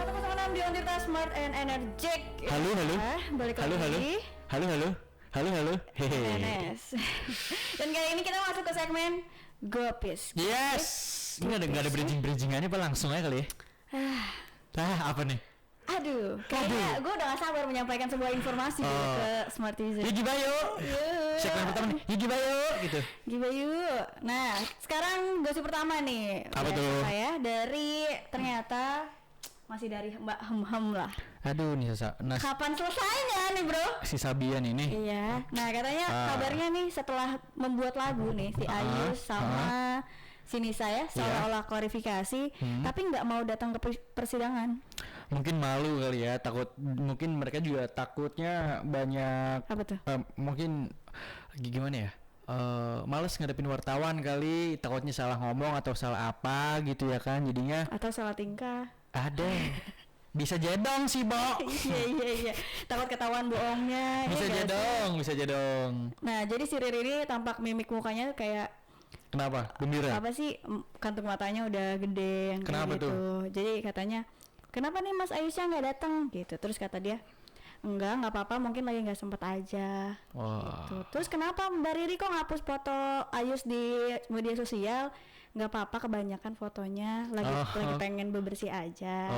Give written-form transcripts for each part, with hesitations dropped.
teman-teman di Ontirta Smart and Energetic. Halo. Balik Halo. lagi. Halo. Hehe. Nes. Dan kali ini kita masuk ke segmen Gopis. Yes. Ini nggak ada bridgingannya apa langsung aja kali ya? Apa nih? Aduh, kayaknya gue udah gak sabar menyampaikan sebuah informasi ke Smartizen. Yugi Bayo. Segmen pertama nih, Yugi Bayo gitu. Gibayu. Nah, sekarang gosip pertama nih. Apa tuh? Ya, dari ternyata masih dari Mbak Hem lah. Aduh nih Kapan selesainya nih, Bro? si Sabian ini. Iya. Nah, katanya kabarnya nih setelah membuat lagu nih si Ayus sama si Nisa ya seolah-olah klarifikasi, tapi nggak mau datang ke persidangan. Mungkin malu kali ya, mungkin mereka juga takutnya banyak. Apa tuh? Mungkin gimana ya? Males ngadepin wartawan kali, takutnya salah ngomong atau salah apa gitu ya kan, jadinya. Atau salah tingkah. Ada. Bisa jedong sih, Bo. Iya. Takut ketahuan bohongnya. Bisa jedong. Nah, jadi si Riri ini tampak mimik mukanya kayak Kenapa? Gembira? apa sih, kantung matanya udah gede yang kayak Kenapa gitu. tuh? Jadi katanya, kenapa nih Mas Ayusnya nggak datang gitu. Terus kata dia, nggak apa-apa, mungkin lagi nggak sempet aja. Gitu. Terus kenapa Mbak Riri kok ngapus foto Ayus di media sosial? Nggak apa-apa, kebanyakan fotonya lagi pengen bebersih aja.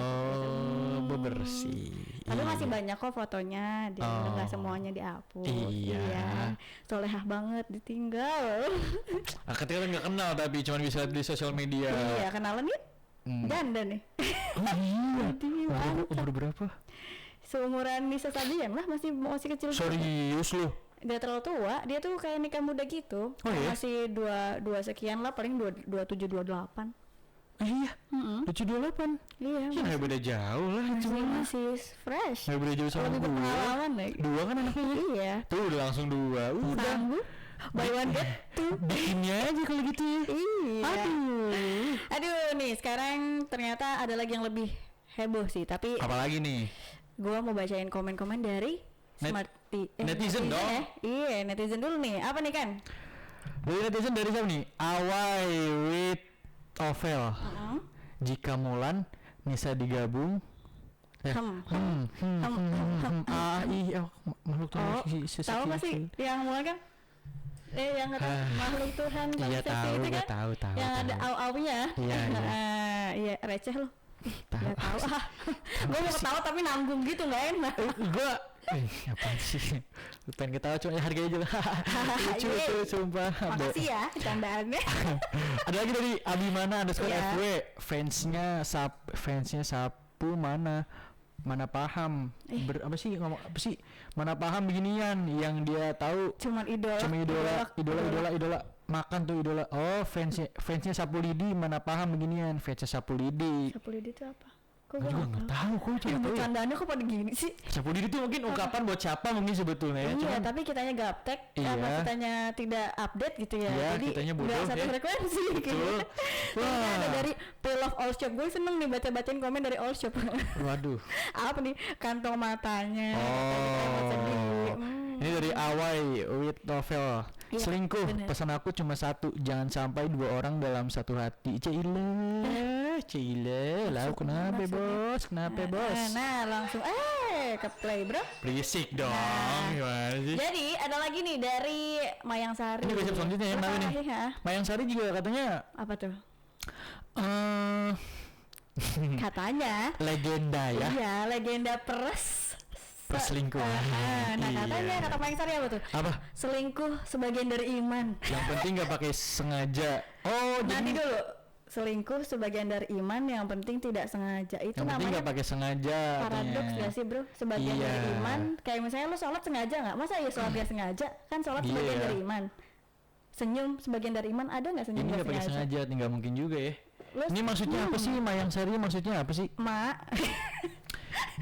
Bebersih. Tapi masih banyak kok fotonya, dia nggak semuanya dihapus. Iya. Solehah banget ditinggal. Ketika nggak kenal tapi cuma bisa lihat di sosial media. Iya, kenalan nih. Janda nih. Iya. Umur berapa? Seumuran Nisa Sabian lah, masih kecil. Serius lu? Dia terlalu tua, dia tuh kayak nikah muda gitu. Oh, iya? Masih dua sekian lah, paling 27 28. Iya. 728. Iya. Ya nggak beda jauh lah itu. Masih fresh. Nggak beda jauh sama Lebih gue. berpengalaman nih. 2 kan anaknya. Iya. Tuh udah langsung 2. Udah. Sanggup. Buy one get two. Bikinnya aja kalau gitu ya. Iya. Aduh. Nih sekarang ternyata ada lagi yang lebih heboh sih, tapi Apalagi nih? gua mau bacain komen-komen dari netizen dong. Iya, netizen dulu nih. Apa nih kan? Dari siapa nih? Awai with Ovel. Jika Mulan Nisa digabung. Makhluk Tuhan. Tahu nggak sih yang Mulan kan? Yang kata makhluk Tuhan. Iya tahu. Yang ada au-aunya. Iya, receh loh. Gak tahu. Gue mau ketawa tapi nanggung gitu, nggak enak. Gue apaan sih? Pengen ketawa cuma harganya aja lah. Lucu sumpah. Makasih ya candaannya. Ada lagi dari Abimana _FW. Fansnya sapu mana paham apa sih mana paham beginian yang dia tahu cuma idola makan tuh idola. Fansnya Sapu Lidi mana paham beginian. Fansnya Sapu Lidi itu apa? Kok gue juga nggak tahu. Kok cuma tahu candaannya kok pada gini sih? Sapu Lidi itu mungkin ungkapan buat siapa mungkin sebetulnya. Iya, tapi kitanya gaptek, kitanya tidak update gitu ya. Iya, jadi kitanya bodoh nggak satu ya. frekuensi gitu. Wah, ada dari Play Love All Shop. Gue seneng nih bacain komen dari All Shop. Waduh. Apa nih? Kantong matanya. Ini dari Awai with Novel. Iya, Selingkuh, bener. pesan aku cuma satu, jangan sampai 2 orang dalam satu hati. Cile, lalu kenapa bos? Nah, langsung ke play, bro. Berisik dong, gimana sih? Jadi ada lagi nih dari Mayang Sari. Ini gosip selanjutnya yang mana nih? Mayang Sari juga katanya. Apa tuh? Katanya Legenda ya. Iya, legenda perselingkuhan. Nah, katanya kata Mayang Sari apa tuh? Apa? Selingkuh sebagian dari iman. Yang penting nggak pakai sengaja. Nanti dulu. Selingkuh sebagian dari iman, yang penting tidak sengaja. Itu yang penting namanya nggak pakai sengaja. paradoks gak sih, bro? Sebagian dari iman. Kayak misalnya lu sholat sengaja nggak? Masa ya sholat gak sengaja? Kan sholat sebagian dari iman. Senyum sebagian dari iman, ada nggak senyum ini gak nggak pakai sengaja? Nggak mungkin juga ya. Ini maksudnya apa sih? Mayang Sari maksudnya apa sih?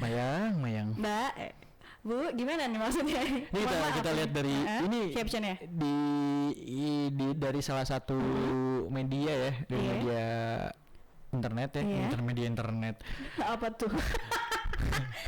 Mayang. Mbak, Bu, gimana nih maksudnya? Ini kita lihat dari ini captionnya dari salah satu media ya, dari media internet ya, internet. Apa tuh?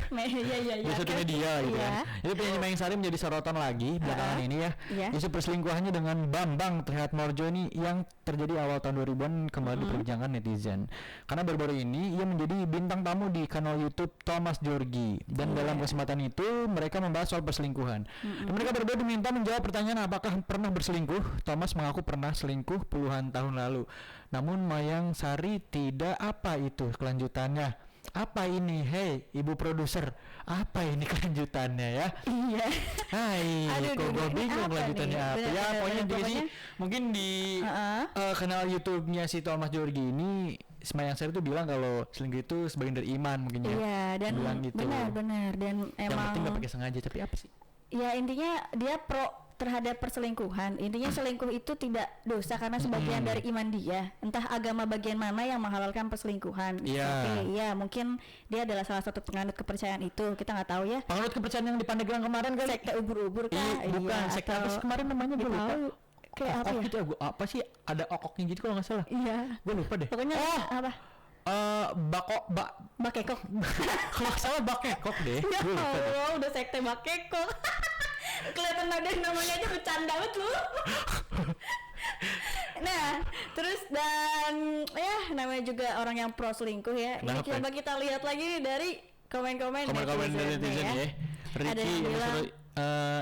Di satu media gitu kan. Itu penyanyi Mayang Sari menjadi sorotan lagi belakangan ini ya. Isu perselingkuhannya dengan Bambang Trihatmorjo ini yang terjadi awal tahun 2000-an kembali diperbincangkan netizen. Karena baru-baru ini ia menjadi bintang tamu di kanal YouTube Thomas Djorghi dan dalam kesempatan itu mereka membahas soal perselingkuhan. Dan mereka berdua diminta menjawab pertanyaan apakah pernah berselingkuh. Thomas mengaku pernah selingkuh puluhan tahun lalu. Namun Mayang Sari tidak. Apa itu kelanjutannya? Apa ini? Hei, ibu produser, apa ini kelanjutannya ya? Iya. Hai, kok gue bingung kelanjutannya apa? Ya pokoknya sih mungkin di kanal YouTube-nya si Thomas Djorghi ini Mayang Sari tuh bilang kalau selingkuh itu sebagian dari iman mungkin ya. Iya, dan gitu. benar dan emang yang penting gak pakai sengaja, tapi apa sih? Ya intinya dia pro terhadap perselingkuhan. Intinya selingkuh itu tidak dosa karena sebagian dari iman dia. Entah agama bagian mana yang menghalalkan perselingkuhan. Iya, mungkin dia adalah salah satu penganut kepercayaan itu. Kita nggak tahu ya. Penganut kepercayaan yang di Pandeglang kemarin kan? Sekte ubur-ubur kah? Bukan, sekte apa sih kemarin namanya gue lupa. Kayak apa ya? Gitu ya, apa sih? Ada okoknya gitu kalau nggak salah. Iya. Gue lupa deh. Pokoknya apa? Bakekok. Kalau nggak salah bakekok deh. Ya Allah, udah sekte bakekok. Kelihatan ada namanya aja bercanda banget lu. Nah, terus dan ya namanya juga orang yang pro selingkuh ya. Ini coba kita lihat lagi dari komen-komen netizen ya. Ricky yang suruh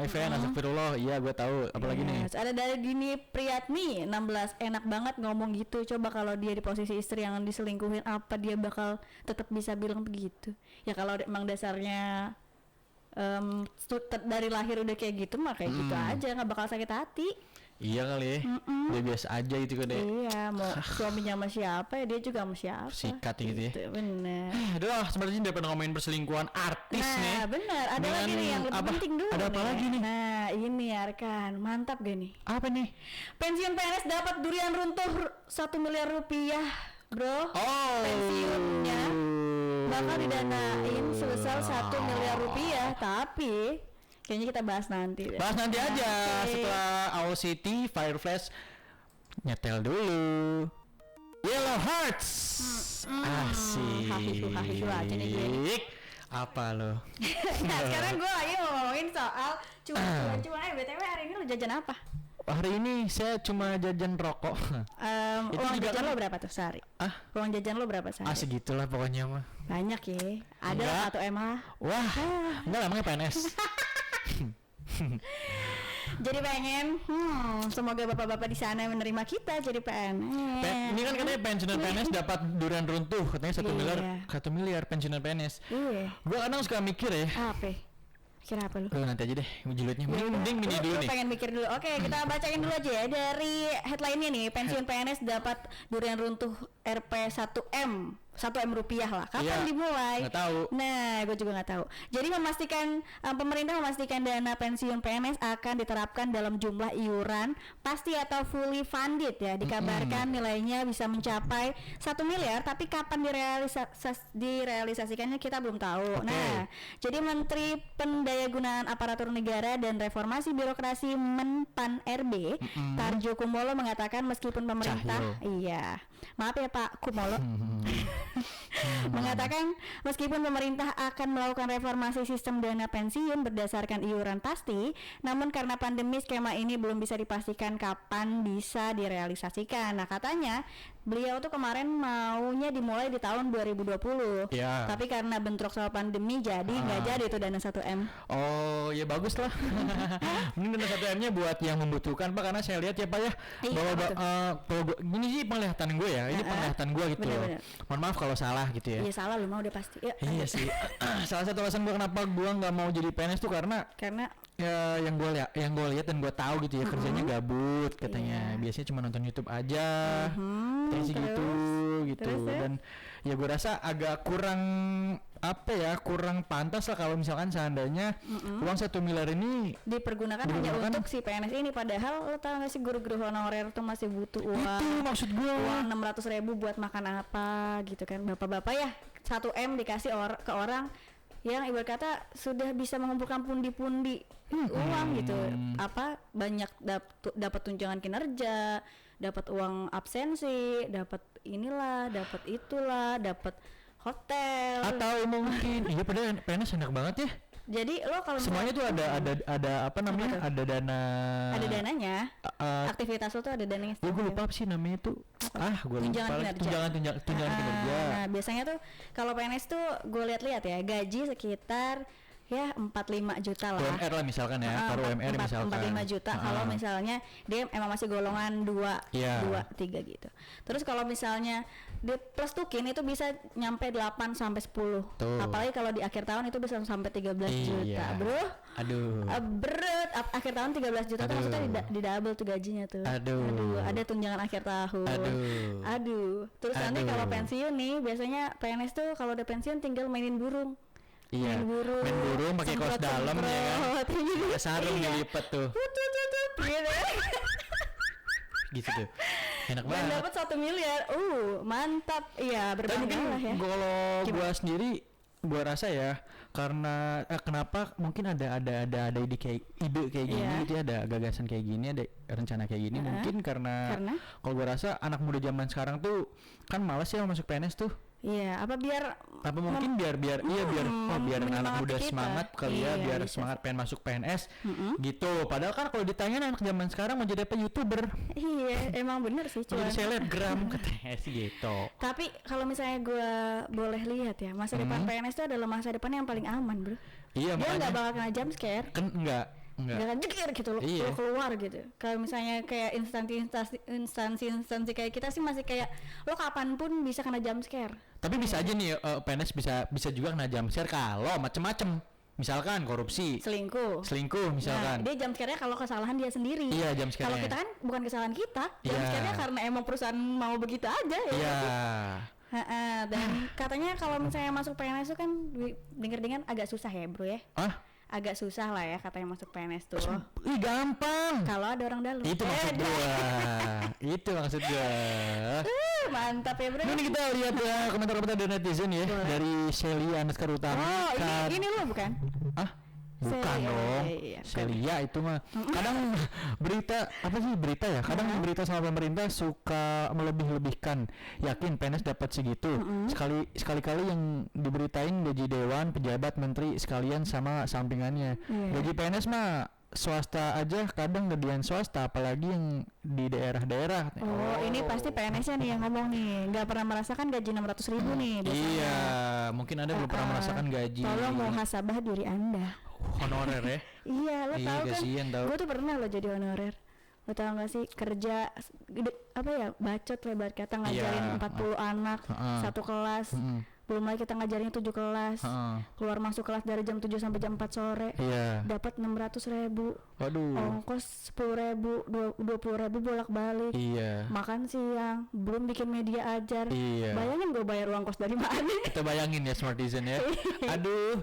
Ivan astagfirullah. Iya gue tahu. Apalagi nih? Ada dari Dini Priyatni 16. Enak banget ngomong gitu. Coba kalau dia di posisi istri yang diselingkuhin, apa dia bakal tetap bisa bilang begitu? Ya kalau emang dasarnya dari lahir udah kayak gitu mah kayak gitu aja, nggak bakal sakit hati. Iya kali ya. Dia biasa aja gitu kan deh. Iya, mau suaminya sama siapa ya dia juga sama siapa. Sikat gitu ya. Bener. Udah sebenarnya daripada ngomongin perselingkuhan artis nih. Nah bener, ada lagi nih yang lebih penting dulu. Ada apa lagi nih? Nah ini Arkan, mantap gak nih? Apa nih? Pensiun PNS dapat durian runtuh 1 miliar rupiah, bro. Pensiunnya bakal didanain sebesar 1 miliar rupiah, tapi kayaknya kita bahas nanti deh. Bahas nanti aja setelah Owl City Fireflash nyetel dulu. Yellow Hearts. Asik. Hafifu aja nih gue. Apa lo? Nah sekarang gue lagi mau ngomongin soal cuan. BTW hari ini lo jajan apa? Hari ini saya cuma jajan rokok. Uang jajan lo berapa tuh sehari? Uang jajan lo berapa sehari? Segitulah pokoknya mah. Banyak ya. Ada 1 M lah. Wah, enggak namanya PNS. Jadi pengen semoga bapak-bapak di sana menerima kita jadi PNS. Ini kan katanya pensiunan PNS dapat durian runtuh, katanya 1 miliar pensiunan PNS. Iya. Gua kadang suka mikir ya. Apa? Kira apa lu? Nanti aja deh, julidnya. Mending mini dulu nih. Pengen mikir dulu. Oke, kita bacain dulu aja ya dari headline-nya nih. Pensiun PNS dapat durian runtuh Rp 1M. 1 M rupiah lah. Kapan dimulai? Nggak tahu. Nah, gue juga nggak tahu. Jadi pemerintah memastikan dana pensiun PNS akan diterapkan dalam jumlah iuran pasti atau fully funded ya. Dikabarkan nilainya bisa mencapai 1 miliar, tapi kapan direalisasikannya kita belum tahu. Nah, jadi Menteri Pendayagunaan Aparatur Negara dan Reformasi Birokrasi Menpan RB Tarjo Kumolo mengatakan meskipun pemerintah maaf ya Pak Kumolo mengatakan meskipun pemerintah akan melakukan reformasi sistem dana pensiun berdasarkan iuran pasti, namun karena pandemi skema ini belum bisa dipastikan kapan bisa direalisasikan. Nah katanya beliau tuh kemarin maunya dimulai di tahun 2020 tapi karena bentrok sama pandemi jadi nggak jadi tuh dana 1M. Oh ya bagus lah. Ini dana 1M nya buat yang membutuhkan Pak, karena saya lihat ya Pak ya bahwa gini sih penglihatan gue ya, ini penglihatan gue gitu loh. Mohon maaf kalau salah gitu ya. Iya salah lu mau udah pasti. Iya sih. Salah satu alasan gue kenapa gue nggak mau jadi PNS tuh karena ya yang gue lihat dan gue tahu gitu ya kerjanya gabut katanya. Biasanya cuma nonton YouTube aja. Terus dan ya gue rasa agak kurang pantas lah kalau misalkan seandainya uang 1 miliar ini dipergunakan hanya untuk si PNS ini, padahal lo tau gak sih guru-guru honorer tuh masih butuh uang. Itu maksud gue. Uang 600.000 buat makan apa gitu kan, bapak-bapak ya 1M dikasih ke orang yang ibarat kata sudah bisa mengumpulkan pundi-pundi uang gitu, banyak dapat tunjangan kinerja, dapat uang absensi, dapat inilah, dapat itulah, dapat hotel. Atau mungkin iya padahal PNS enak banget ya. Jadi lo kalau semuanya tuh ada apa namanya? Ada dana. Ada dananya. Aktivitas lo tuh ada dananya. Gue lupa apa sih namanya tuh. Gue lupa. Tunjangan kinerja. Nah, biasanya tuh kalau PNS tuh gue lihat-lihat ya, gaji sekitar ya 45 juta lah. UMR lah misalkan ya, taruh UMR misalkan 45 juta kalau misalnya dia emang masih golongan 2, 3 gitu. Terus kalau misalnya dia plus tukin itu bisa nyampe 8 sampai 10. Tuh. Apalagi kalau di akhir tahun itu bisa sampai 13 juta, Bro. Aduh. Berat akhir tahun 13 juta tuh maksudnya di double tuh gajinya tuh. Aduh. Ada tunjangan akhir tahun. Aduh. Terus nanti kalau pensiun nih biasanya PNS tuh kalau udah pensiun tinggal mainin burung. Iya, main burung pakai kaos dalam ya kan, pakai sarung dilipat tuh, gitu tuh, enak banget. Dan dapat 1 miliar, mantap, iya berbangga lah ya. Kalau gua sendiri, gua rasa ya, karena kenapa mungkin ada ide kayak gini gitu ya, ada gagasan kayak gini, ada rencana kayak gini, mungkin karena kalau gua rasa anak muda zaman sekarang tuh kan malas ya masuk PNS tuh. Iya, apa mungkin biar anak muda kita semangat kali ya, biar bisa semangat pengen masuk PNS gitu. Padahal kan kalau ditanya anak zaman sekarang mau jadi apa, YouTuber. Iya, emang bener sih, jadi selebgram katanya sih gitu. Tapi kalau misalnya gue boleh lihat ya, masa depan PNS itu adalah masa depan yang paling aman, Bro. Iya, dia nggak bakal kena jump scare. Kan enggak jangan jekir gitu lo keluar gitu. Kalau misalnya kayak instansi kayak kita sih masih kayak lo kapanpun bisa kena jump scare. Tapi bisa aja nih PNS bisa juga kena jump scare kalau macem-macem. Misalkan korupsi, selingkuh misalkan. Nah, dia jump scare-nya kalau kesalahan dia sendiri. Iya, jump scare-nya. Kalau kita kan bukan kesalahan kita, jump scare-nya karena emang perusahaan mau begitu aja ya. Iya. Dan katanya kalau misalnya masuk PNS itu kan denger-dengar agak susah ya, Bro ya. Agak susah lah ya katanya masuk PNS tuh. Gampang. Kalau ada orang dalam. Itu maksud gua. Mantap ya, Bro. Ini kita lihat ya komentar-komentar dari netizen ya. Dari Celia _Utami. Ini lo bukan? Bukan dong. Celia itu mah. Kadang berita ya? Kadang berita sama pemerintah suka melebih-lebihkan. Yakin PNS dapat segitu. Sekali-kali yang diberitain gaji dewan, pejabat, menteri sekalian sama sampingannya. Gaji PNS mah swasta aja kadang gedean swasta, apalagi yang di daerah-daerah. Ini pasti PNS-nya nih yang ngomong nih, nggak pernah merasakan gaji 600.000 nih biasanya. Iya, mungkin ada belum pernah merasakan gaji. Tolong muhasabah diri Anda. Honorer ya? Iya, lo tahu kan? Gue tuh pernah lo jadi honorer. Lo tau gak sih kerja bacot lebar kata ngajarin 40 anak satu kelas. Belum lagi kita ngajarin 7 kelas. Keluar masuk kelas dari jam 7 sampai jam 4 sore. Dapat 600.000. Waduh. Ongkos 10.000, 20.000 bolak-balik. Makan siang, belum bikin media ajar. Bayangin gue bayar uang kos dari mana? Kita bayangin ya Smartizen ya. Aduh,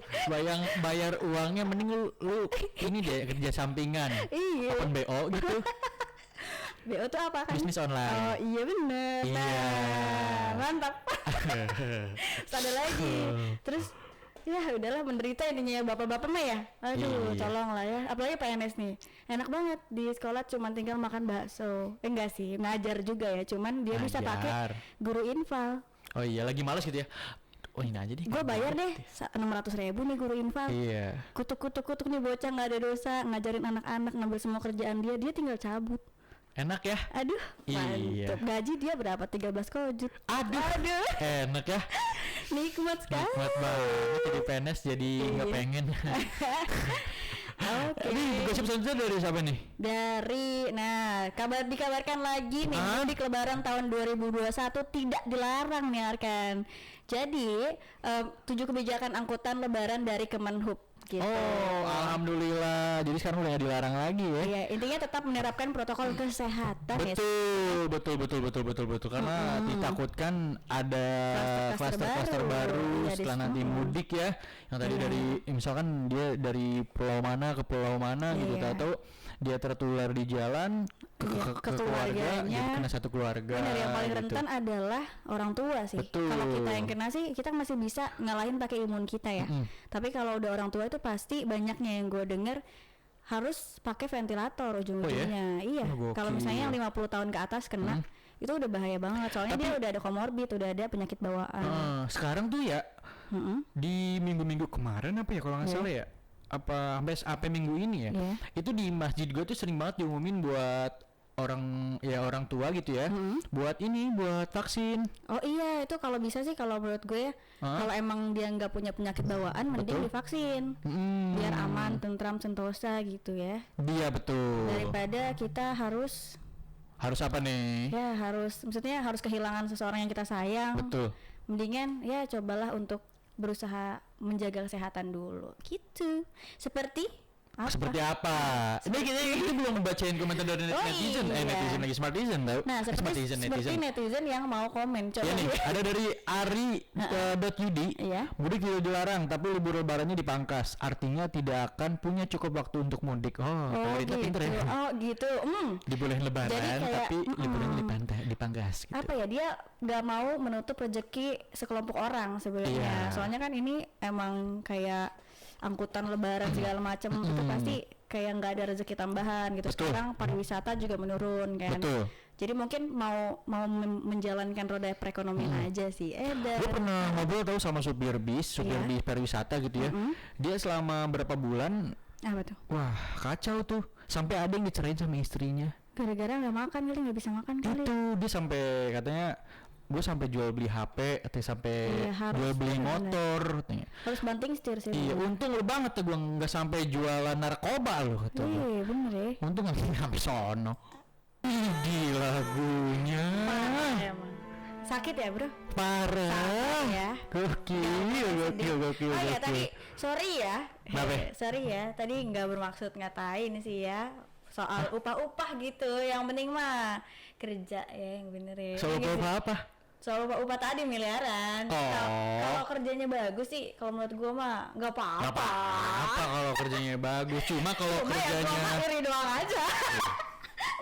bayar uangnya mending lu ini deh kerja sampingan. Open BO gitu. BO tuh apa kan? Bisnis online. Iya bener. Mantap. Ada lagi. Terus ya udahlah menderita intinya ya bapak-bapak mah ya. Aduh, tolong lah ya. Apalagi PNS nih. Enak banget di sekolah cuma tinggal makan bakso. Enggak sih, ngajar juga ya. Cuman dia bisa pakai guru infal. Oh iya, lagi malas gitu ya. Ini aja deh. Gue bayar deh 600.000 nih guru infal. Kutuk nih bocah nggak ada dosa, ngajarin anak-anak, ngambil semua kerjaan dia tinggal cabut. Enak ya? Aduh, mantap. Gaji dia berapa? 13 kojut. Aduh. Enak ya? Nikmat sekali. Nikmat banget jadi PNS jadi nggak pengen. Ini gosip selanjutnya dari siapa nih? Dikabarkan lagi nih mudik lebaran tahun 2021 tidak dilarang nih Arkan. Jadi 7 kebijakan angkutan lebaran dari Kemenhub gitu. Alhamdulillah. Jadi sekarang udah gak dilarang lagi ya. Iya, intinya tetap menerapkan protokol kesehatan. Betul. Karena ditakutkan ada klaster baru setelah nanti mudik ya. Yang tadi dari misalkan dia dari pulau mana ke pulau mana gitu, tahu dia tertular di jalan ke keluarga, jadi kena satu keluarga. Benar, yang paling rentan adalah orang tua sih. Kalau kita yang kena sih kita masih bisa ngalahin pakai imun kita ya. Tapi kalau udah orang tua itu pasti banyaknya yang gue denger harus pakai ventilator ujung-ujungnya. Kalau misalnya yang 50 tahun ke atas kena itu udah bahaya banget. Soalnya dia udah ada komorbid, udah ada penyakit bawaan. Sekarang tuh ya di minggu-minggu kemarin apa ya kalau nggak salah ya, sampai minggu ini ya, itu di masjid gue tuh sering banget diumumin buat orang tua gitu ya, buat vaksin. Oh iya, itu kalau bisa sih kalau menurut gue ya, kalau emang dia nggak punya penyakit bawaan, mending divaksin, biar aman, tentram, sentosa gitu ya. Iya betul. Daripada kita harus apa nih? Ya maksudnya harus kehilangan seseorang yang kita sayang. Betul. Mendingan ya cobalah untuk berusaha menjaga kesehatan dulu, gitu. Seperti apa? Ini kita belum membacain komentar dari netizen. Iya. Netizen lagi smartizen tau. Nah, seperti netizen yang mau komen. Coba ya nih, ada dari ari.ud. Mudik tidak dilarang, tapi libur lebarannya dipangkas. Artinya tidak akan punya cukup waktu untuk mudik. Pemerintah gitu. pinter ya. Gitu. Dibolehin lebaran, tapi liburannya dipangkas. Gitu. Apa ya? Dia nggak mau menutup rezeki sekelompok orang sebenarnya. Soalnya kan ini emang kayak angkutan lebaran segala macam itu pasti kayak nggak ada rezeki tambahan gitu. Betul. Sekarang pariwisata juga menurun kan. Betul. Jadi mungkin mau menjalankan roda perekonomian aja sih. Gue pernah ngobrol tahu sama supir bis pariwisata gitu ya. Dia selama berapa bulan wah kacau tuh, sampai ada yang dicerain sama istrinya gara-gara nggak makan kali, nggak bisa makan kali. Itu dia sampai katanya gue sampai jual beli HP atau sampai jual beli motor katanya. Harus banting setir sih. Iya, untung lu banget tuh gue nggak sampai jualan narkoba loh kata gue. Iya bener ya. Untung nggak sampai sono. Gila lagunya. Parah emang. Sakit ya bro? Parah. Sakit ya. Gokil. Ya tadi sorry ya. Tadi nggak bermaksud ngatain sih ya. Soal upah gitu. Yang penting mah kerja ya yang bener ya. Soal upah apa? Soal upah tadi miliaran. Kalau kerjanya bagus sih, kalau menurut gua mah nggak apa-apa. Kalau kerjanya bagus, cuma kalau kerjanya iri doang aja.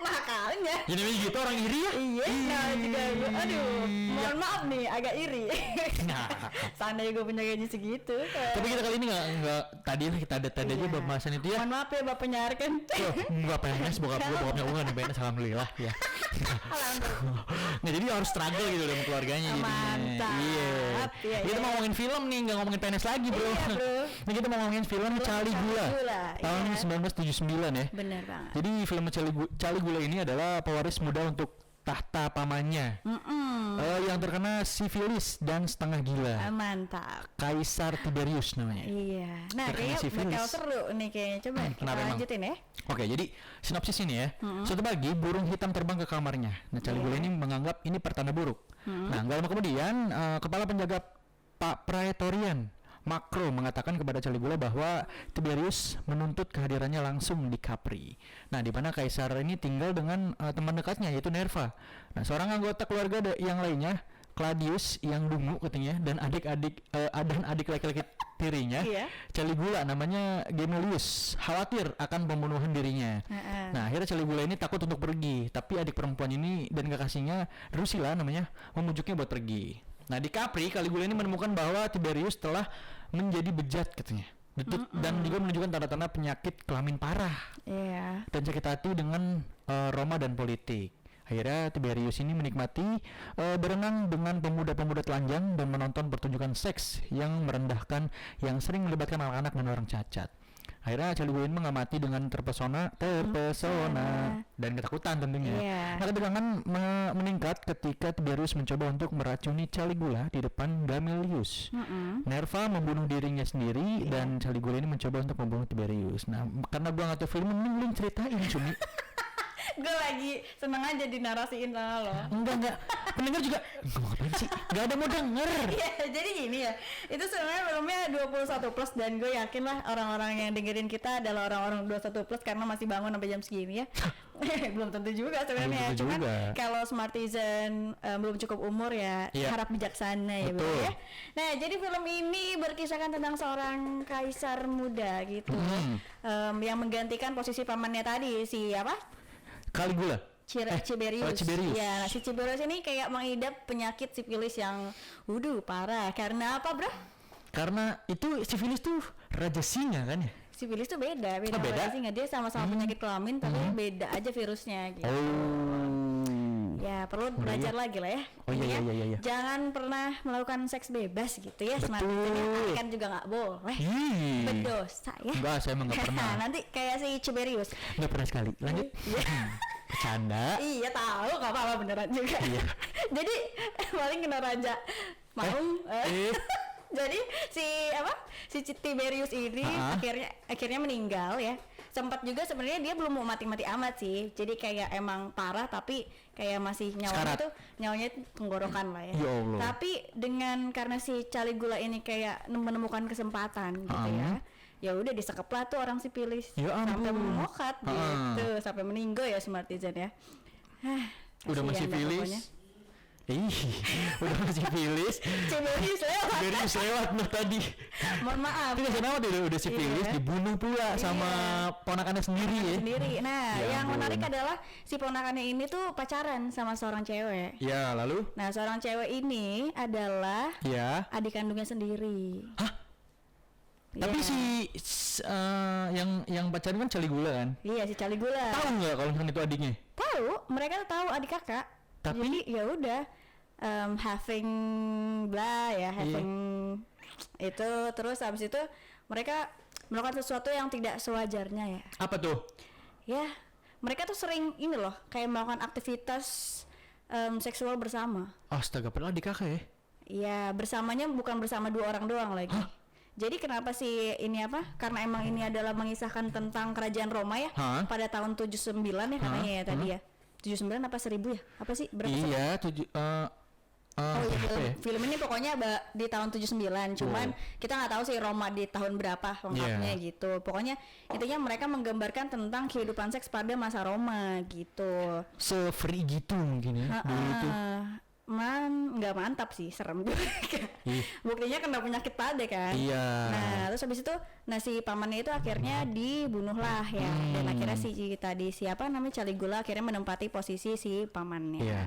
Makanya. Jadi gitu orang iri ya? Iya. Nah juga aduh, mohon maaf nih agak iri. Seandainya gue punya gaji segitu. Tapi kita kali ini nggak tadi aja pembahasan itu ya. Mohon maaf ya Bapak Nyarkan. Nggak PNS, bokapnya gue nggak PNS, alhamdulillah ya. Nah jadi harus struggle gitu dengan keluarganya. Mantap. Iya. Kita mau ngomongin film nih, nggak ngomongin PNS lagi bro. Nah kita mau ngomongin film Caligula tahun 1979 ya. Bener banget. Jadi film Caligula ini adalah pewaris muda untuk tahta pamannya yang terkena sifilis dan setengah gila. Mantap. Kaisar Tiberius namanya. Iya. Nah kayaknya bakal seru nih kayaknya. Coba kita lanjutin ya. Oke, jadi sinopsis ini ya. Suatu pagi burung hitam terbang ke kamarnya. Nah Caligula ini menganggap ini pertanda buruk. Nah gak lama kemudian kepala penjaga Pak Praetorian Makro mengatakan kepada Caligula bahwa Tiberius menuntut kehadirannya langsung di Capri. Nah, di mana kaisar ini tinggal dengan teman dekatnya yaitu Nerva. Nah, seorang anggota keluarga yang lainnya, Claudius yang dungu katanya, dan adik laki-laki tirinya, Caligula namanya Gemelius, khawatir akan pembunuhan dirinya. Nah, akhirnya Caligula ini takut untuk pergi, tapi adik perempuan ini dan kekasihnya Drusilla namanya memujuknya buat pergi. Nah di Capri, Caligula ini menemukan bahwa Tiberius telah menjadi bejat katanya, dan juga menunjukkan tanda-tanda penyakit kelamin parah dan sakit hati dengan Roma dan politik. Akhirnya Tiberius ini menikmati berenang dengan pemuda-pemuda telanjang dan menonton pertunjukan seks yang merendahkan yang sering melibatkan anak-anak dan orang cacat. Akhirnya Caligula ini mengamati dengan terpesona dan ketakutan tentunya. Nah, ketegangan meningkat ketika Tiberius mencoba untuk meracuni Caligula di depan Gamelius. Nerva membunuh dirinya sendiri dan Caligula ini mencoba untuk membunuh Tiberius. Nah, karena gua nggak tahu film, mending ceritain Cumi. Gue lagi seneng aja dinarasiin sama lo. Enggak pendengar juga ngapain sih, gak ada mau denger. Iya, jadi gini ya, itu sebenarnya filmnya 21 plus dan gue yakin lah orang-orang yang dengerin kita adalah orang-orang 21 plus karena masih bangun sampai jam segini ya. Belum tentu juga sebenarnya, cuman kalau smartizen belum cukup umur ya, harap bijaksana ya bro ya. Nah jadi film ini berkisahkan tentang seorang kaisar muda gitu, yang menggantikan posisi pamannya tadi, si apa? Caligula. Tiberius. Ya, nah si Tiberius ini kayak mengidap penyakit sifilis yang parah. Karena apa, bro? Karena itu sifilis tuh raja singa kan ya? Sifilis tuh beda raja singa. Dia sama-sama penyakit kelamin tapi beda aja virusnya gitu. Ya, perlu belajar lagi lah ya. Oh iya. Jangan pernah melakukan seks bebas gitu ya. Betul. Kan juga nggak boleh. Berdosa ya. Enggak, saya emang nggak pernah. Nanti kayak si Ciberius. Nggak pernah sekali. Lanjut. Bercanda. Iya tahu, nggak apa-apa beneran juga. Iya. Jadi paling kena raja mau. Jadi si Tiberius ini akhirnya meninggal ya. Sempat juga sebenarnya dia belum mau mati-mati amat sih. Jadi kayak emang parah tapi kayak masih nyawanya tenggorokan lah ya. Ya Allah. Tapi karena si Caligula ini kayak menemukan kesempatan gitu ya. Ya udah disekep lah tuh orang sipilis sampai memokat gitu, sampai meninggal ya Smartisan ya. Udah masih sipilis. Udah masih sipilis. Ciberius lewat noh tadi. Mohon maaf. Tidak kenapa dia udah sipilis dibunuh pula sama ponakannya sendiri ya. Nah, yang menarik adalah si ponakannya ini tuh pacaran sama seorang cewek. Ya, lalu? Nah, seorang cewek ini adalah adik kandungnya sendiri. Hah? Tapi yang pacaran kan Caligula kan? Iya, si Caligula. Tahu nggak kalau misalnya itu adiknya? Tahu, mereka tahu adik kakak. Tapi jadi ya udah having itu terus habis itu mereka melakukan sesuatu yang tidak sewajarnya ya. Apa tuh? Ya, mereka tuh sering ini loh kayak melakukan aktivitas seksual bersama. Astaga, padahal adik kakak ya? Iya, bersamanya bukan bersama 2 orang doang lagi. Jadi kenapa sih ini karena emang ini adalah mengisahkan tentang kerajaan Roma ya pada tahun 79 ya katanya ya tadi ya. 79 apa 1000 ya? Apa sih? Berapa sih? Iya, film ini pokoknya di tahun 79. Cuman kita nggak tahu sih Roma di tahun berapa lengkapnya gitu. Pokoknya intinya mereka menggambarkan tentang kehidupan seks pada masa Roma gitu. Se-free gitu mungkin ya dulu tuh. Nggak mantap sih, serem juga. Buktinya kena penyakit pada kan. Iya. Nah terus habis itu si pamannya itu akhirnya dibunuh lah ya. Dan akhirnya siapa namanya Caligula akhirnya menempati posisi si pamannya. Iya.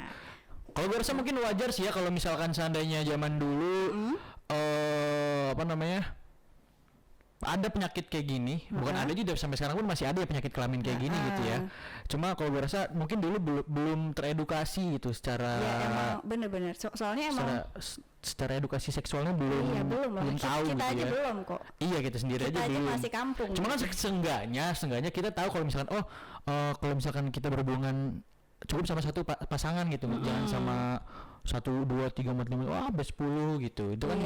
Kalau gue rasa mungkin wajar sih ya kalau misalkan seandainya zaman dulu ada penyakit kayak gini, bukan ada juga sampai sekarang pun masih ada ya penyakit kelamin kayak gini gitu ya. Cuma kalau gue rasa mungkin dulu belum teredukasi gitu secara. Ya emang bener-bener. Soalnya emang secara edukasi seksualnya belum tahu kita gitu aja ya. belum kok. Iya kita sendiri kita aja belum. Masih kampung. Cuma kan seenggaknya kita tahu kalau misalkan kalau misalkan kita berhubungan cukup sama satu pasangan gitu, jangan sama 1, 2, 3, 4, 5 sampai 10 gitu. Itu kan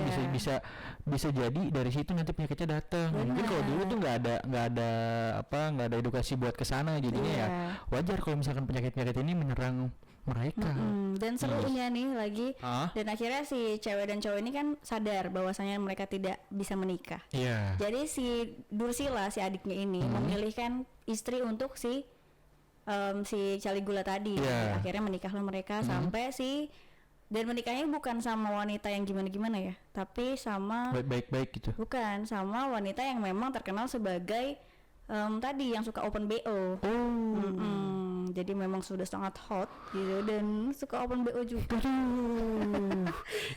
bisa jadi dari situ nanti penyakitnya datang. Mungkin kalau dulu tuh nggak ada edukasi buat kesana, jadinya ya wajar kalau misalkan penyakit ini menyerang mereka. Dan serunya nih lagi dan akhirnya si cewek dan cowok ini kan sadar bahwasanya mereka tidak bisa menikah. Jadi si Dursila si adiknya ini memilihkan istri untuk si Caligula tadi. Akhirnya menikahlah mereka sampai dan menikahnya bukan sama wanita yang gimana-gimana ya, tapi sama baik-baik gitu. Bukan, sama wanita yang memang terkenal sebagai tadi yang suka open BO. Jadi memang sudah sangat hot gitu dan suka open BO juga.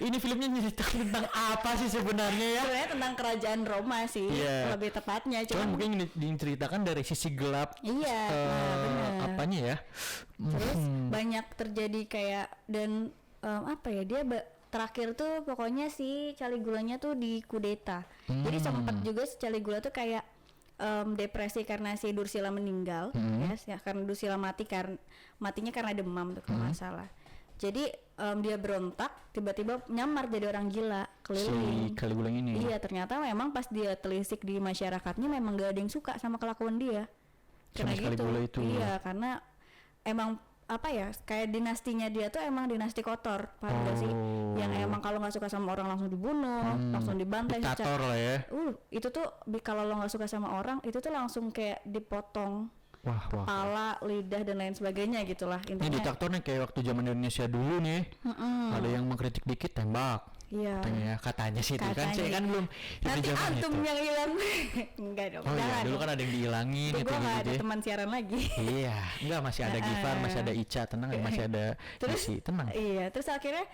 Ini filmnya ceritakan tentang apa sih sebenarnya ya? Sebenarnya tentang kerajaan Roma sih, lebih tepatnya. Cuma mungkin diceritakan dari sisi gelap. Benar. Apanya ya? Terus banyak terjadi kayak dan terakhir tuh pokoknya si Caligulanya tuh dikudeta. Jadi sempat juga si Caligula tuh kayak depresi karena si Dursila meninggal, karena Dursila matinya karena demam tuh kalau nggak salah. Jadi dia berontak, tiba-tiba nyamar jadi orang gila keliling. Si Caligula ini. Iya, ternyata memang pas dia telisik di masyarakatnya memang gak ada yang suka sama kelakuan dia. Karena gitu. Iya, karena emang kayak dinastinya dia tuh emang dinasti kotor, paham gak sih? Yang emang kalau nggak suka sama orang langsung dibunuh, langsung dibantai. Diktator lah ya. Itu tuh kalau lo nggak suka sama orang, itu tuh langsung kayak dipotong. Kepala, lidah dan lain sebagainya gitulah intinya. Ini diktator nih kayak waktu zaman Indonesia dulu nih. Ada yang mengkritik dikit tembak. Iya. Katanya sih itu kan saya kan belum. Nanti antum yang hilang. Enggak dong. Dulu kan ada yang dihilangin gitu. Gue gak ada teman siaran lagi. Iya, enggak masih ada Gifar, masih ada Ica, tenang masih ada Isi, tenang. Iya, terus akhirnya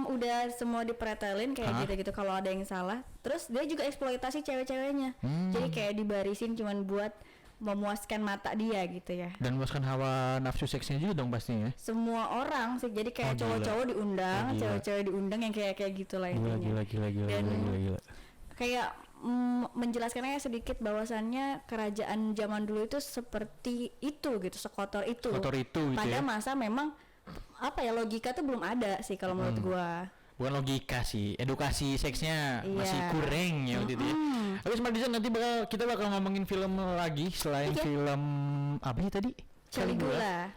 udah semua dipretelin kayak gitu-gitu kalau ada yang salah. Terus dia juga eksploitasi cewek-ceweknya. Jadi kayak dibarisin cuman buat memuaskan mata dia gitu ya. Dan memuaskan hawa nafsu seksnya juga dong pastinya. Semua orang sih, jadi kayak cowok-cowok diundang, cewek-cewek diundang yang kayak gitulah intinya. Gila. Kayak menjelaskannya sedikit bahwasannya kerajaan zaman dulu itu seperti itu gitu, sekotor itu. Gitu pada ya? masa memang apa ya, logika tuh belum ada sih kalau menurut gua. Bukan logika sih, edukasi seksnya masih kurang ya waktu itu ya. Habis Mardisan nanti kita bakal ngomongin film lagi selain film apa ya tadi? Caligula.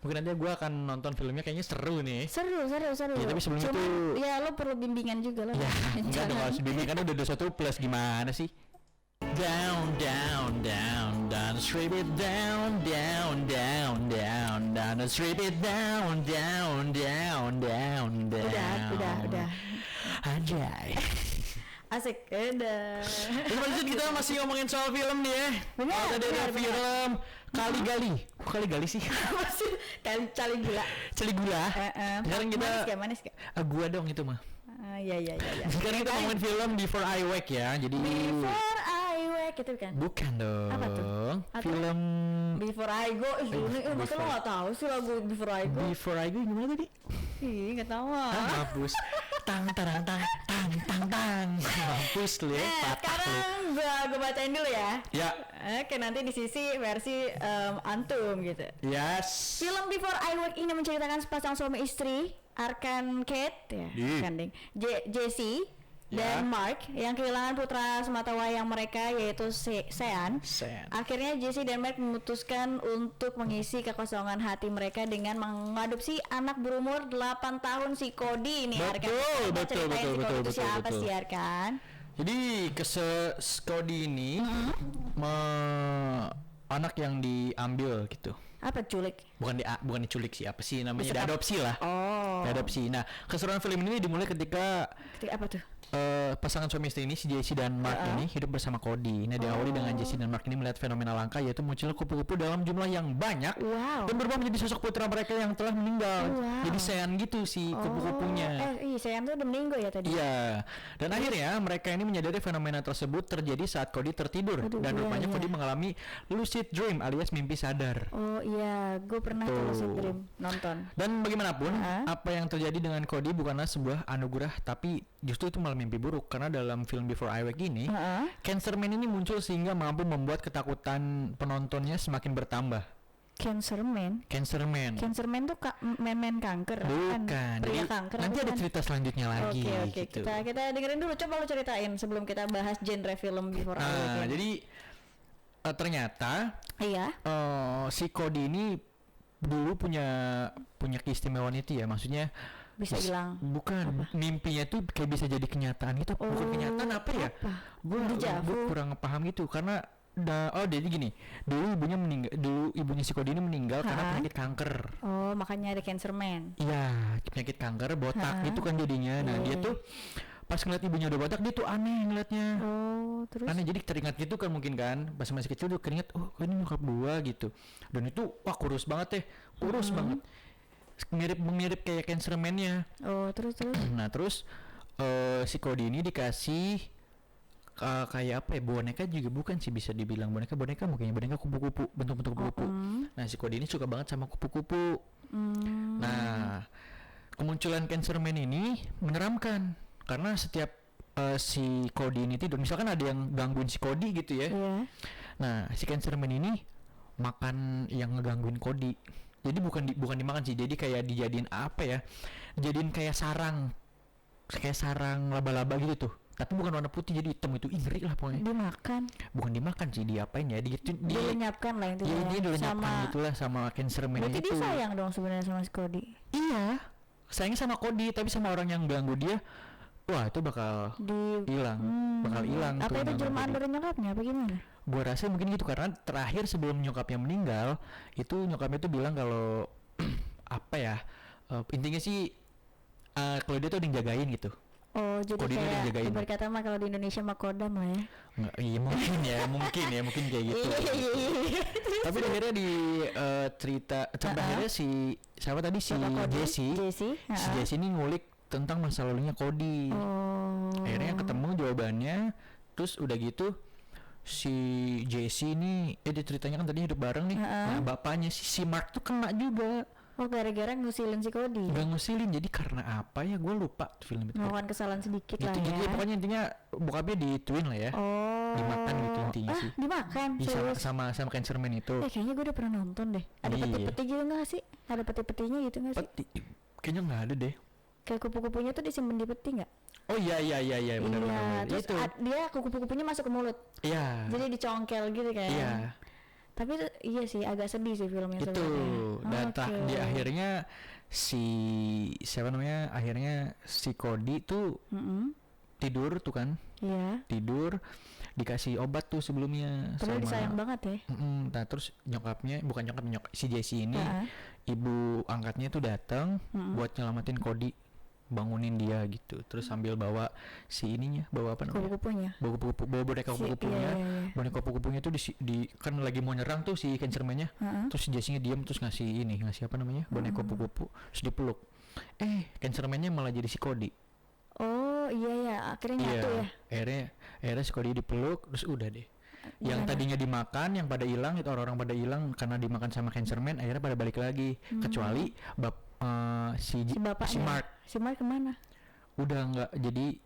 Mungkin nanti gue akan nonton filmnya, kayaknya seru nih. Seru. Ya tapi sebelum itu ya lo perlu bimbingan juga lah. Ya enggak dong, harus bimbingan kan udah 21+ gimana sih? Down, strip it down, strip it down. Udah. Anjay. Asik, udah. Terus kita masih ngomongin soal film nih ya. Benar. Film Kali-gali sih. Masih Caligula. Sekarang kita manis gak? Gua dong itu mah. Iya. Sekarang kita ngomongin film Before I Wake ya. Jadi Before I Wake itu kan? Bukan dong. Apa tuh? Film Before I Go. Masa lo gak tahu sih lagu Before I Go? Before I Go gimana tadi? Ih, gak tahu. Mampus. Tang. Mampus lu ya. Sekarang gue bacain dulu ya. Ya. Oke, nanti di sisi versi antum gitu. Yes. Film Before I Wake ini menceritakan sepasang suami istri, Arkan Kate ya, Jesse dan Mark yang kehilangan putra sematawayang mereka yaitu Sean. Akhirnya Jesse dan Mark memutuskan untuk mengisi kekosongan hati mereka dengan mengadopsi anak berumur 8 tahun si Cody ini. Betul. Siapa sih Arkan? Jadi Cody ini anak yang diambil gitu. Apa culik? Bukan diculik sih, apa sih namanya, diadopsi lah. Diadopsi. Nah, keseruan film ini dimulai ketika apa tuh? Pasangan suami istri ini, si Jesse dan Mark ini hidup bersama Cody. Nah, diawali dengan Jesse dan Mark ini melihat fenomena langka, yaitu munculnya kupu-kupu dalam jumlah yang banyak dan berubah menjadi sosok putra mereka yang telah meninggal. Jadi Sean gitu si kupu-kupunya. Sean tuh udah meninggal ya tadi. Iya. Dan akhirnya mereka ini menyadari fenomena tersebut terjadi saat Cody tertidur. Dan rupanya Cody mengalami lucid dream alias mimpi sadar. Oh iya, gue pernah tuh lucid dream nonton. Dan bagaimanapun apa yang terjadi dengan Cody bukanlah sebuah anugerah, tapi justru itu malah mimpi buruk. Karena dalam film Before I Wake ini Cancerman ini muncul sehingga mampu membuat ketakutan penontonnya semakin bertambah. Cancerman tuh men kanker. Bukan. Pria kanker. Nanti ada cerita selanjutnya lagi. Oke. Gitu. Kita dengerin dulu. Coba lu ceritain sebelum kita bahas genre film Before I Wake. Jadi ternyata si Cody ini dulu punya keistimewaan itu ya, maksudnya bisa hilang. Bukan, mimpinya tuh kayak bisa jadi kenyataan gitu. Bukan kenyataan apa ya? Gue kurang paham gitu karena jadi gini, dulu ibunya si Cody ini meninggal karena penyakit kanker. Oh, makanya ada Cancerman. Iya, penyakit kanker, botak gitu kan jadinya. Nah, dia tuh pas ngeliat ibunya udah botak, dia tuh aneh ngeliatnya. Oh, terus? Aneh, jadi teringat gitu kan mungkin kan. Pas masih kecil tuh keringat, ini nyokap gua gitu. Dan itu, kurus banget banget. Mirip kayak Cancerman-nya. Oh, terus? Nah, terus si Cody ini dikasih kayak apa ya, boneka juga bukan sih, bisa dibilang boneka mungkin boneka kupu-kupu, bentuk kupu-kupu. Nah, si Cody ini suka banget sama kupu-kupu. Nah, kemunculan Cancerman ini menyeramkan karena setiap si Cody ini tidur, misalkan ada yang gangguin si Cody gitu ya. Nah, si Cancerman ini makan yang ngegangguin Cody. Jadi bukan dimakan sih, jadi kayak dijadiin apa ya? Dijadiin kayak sarang laba-laba gitu tuh. Tapi bukan warna putih, jadi hitam, itu ngeri lah pokoknya. Dimakan? Bukan dimakan sih, diapain ya? Dilenyapkan lah intinya. Iya, dia dilenyapkan gitulah sama Cancerman itu. Berarti dia sayang dong sebenarnya sama si Cody. Iya, sayangnya sama Cody, tapi sama orang yang ganggu dia, wah itu bakal hilang, Apa itu jelmaan dari nyokapnya? Apa gimana? Gua rasa mungkin gitu, karena terakhir sebelum nyokapnya meninggal, itu nyokapnya tuh bilang kalau apa ya? Intinya sih kalau dia tuh udah jagain gitu. Oh, jadi kayak berkata mah kalau di Indonesia mah kodam lah ya. Iya mungkin kayak gitu. Tapi akhirnya di cerita sampai akhirnya si siapa tadi si Jesse ini ngulik tentang masa lalunya Cody. Akhirnya ketemu jawabannya, terus udah gitu si Jesse ini dia ceritanya kan tadi hidup bareng nih. Nah, bapaknya si Mark tuh kena juga. Oh, gara-gara ngusilin si Cody. Gak ngusilin, jadi karena apa ya gue lupa film itu. Melakukan kesalahan sedikit gitu, lah ya. Jadi pokoknya intinya bokapnya dituin lah ya. Dimakan gitu intinya sih. Dimakan? Sama Cancerman itu. Kayaknya gue udah pernah nonton deh. Ada peti-peti gitu gak sih? Ada peti-petinya gitu gak sih? Kayaknya gak ada deh. Kayak kupu-kupunya tuh disimpan di peti gak? Oh iya benar. Terus dia kupu-kupunya masuk ke mulut. Iya. Jadi dicongkel gitu kan. Iya. Tapi iya sih agak sedih sih filmnya itu sebenarnya. Dan di akhirnya akhirnya si Cody tuh tidur tuh kan. Iya. Tidur dikasih obat tuh sebelumnya. Padahal disayang banget ya. Nah terus nyokap si Jesse ini ibu angkatnya tuh datang buat nyelamatin Cody, bangunin dia gitu, terus sambil bawa si ininya, bawa apa namanya, bawa boneka kupu-kupunya. Boneka kupu-kupunya tuh di kan lagi mau nyerang tuh si Cancerman-nya. Terus si Jesse-nya diam, terus ngasih apa namanya, boneka kupu-kupu, terus dipeluk. Cancerman-nya malah jadi si Cody. Oh iya akhirnya nyatu ya. Akhirnya si Cody dipeluk, terus udah deh. Yang tadinya dimakan, yang pada hilang itu orang-orang pada hilang karena dimakan sama Cancerman, akhirnya pada balik lagi. Kecuali si Mark. Si Mark kemana? Udah nggak, jadi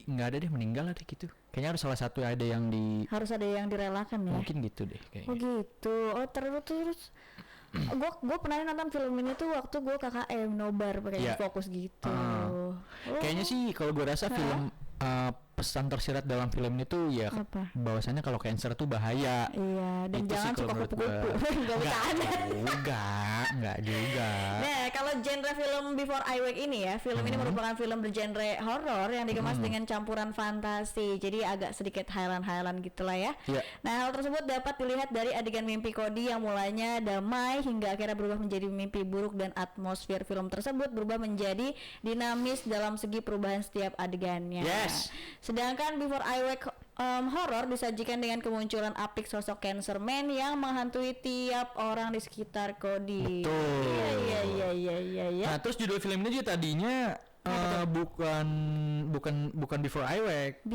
nggak ada deh, meninggal ada gitu. Kayaknya harus salah satu harus ada yang direlakan ya. Mungkin gitu deh kayaknya. Oh gitu. Oh terus gue pernah nonton film ini tuh waktu gue KKM nobar pakai fokus gitu. Kayaknya sih kalau gue rasa film pesan tersirat dalam film ini tuh ya bahwasannya kalau cancer tuh bahaya. Iya, dan itu jangan suka kupu-kupu. Enggak juga. Nah, kalau genre film Before I Wake ini ya, film ini merupakan film bergenre horor yang dikemas dengan campuran fantasi. Jadi agak sedikit hayalan-hayalan gitulah ya. Nah, hal tersebut dapat dilihat dari adegan mimpi Cody yang mulanya damai hingga akhirnya berubah menjadi mimpi buruk, dan atmosfer film tersebut berubah menjadi dinamis dalam segi perubahan setiap adegannya. Sedangkan Before I Wake horor disajikan dengan kemunculan apik sosok Cancerman yang menghantui tiap orang di sekitar Cody. Betul. Iya. Nah, terus judul film ini juga tadinya bukan Before I Wake.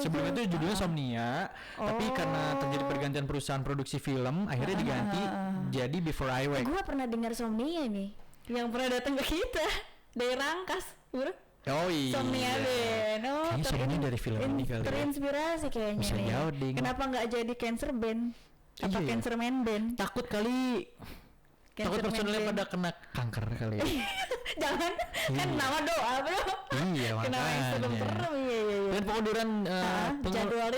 Sebelumnya itu judulnya Somnia, tapi karena terjadi pergantian perusahaan produksi film, akhirnya diganti jadi Before I Wake. Gue pernah dengar Somnia nih, yang pernah datang ke kita dari Rangkas, bro. Oh iya. Somnia Ben. Kayaknya Somnia dari film ini kali. Terinspirasi kayaknya bisa nih. Jauh, kenapa nggak jadi Cancer Band? Apa Cancerman Band? Takut kali. Takut personelnya pada kena kanker kali ya. Jangan, kan nama doa bro. Iya makanya. Kenapa yang serem-serem. Iya. Dan pengunduran jadwal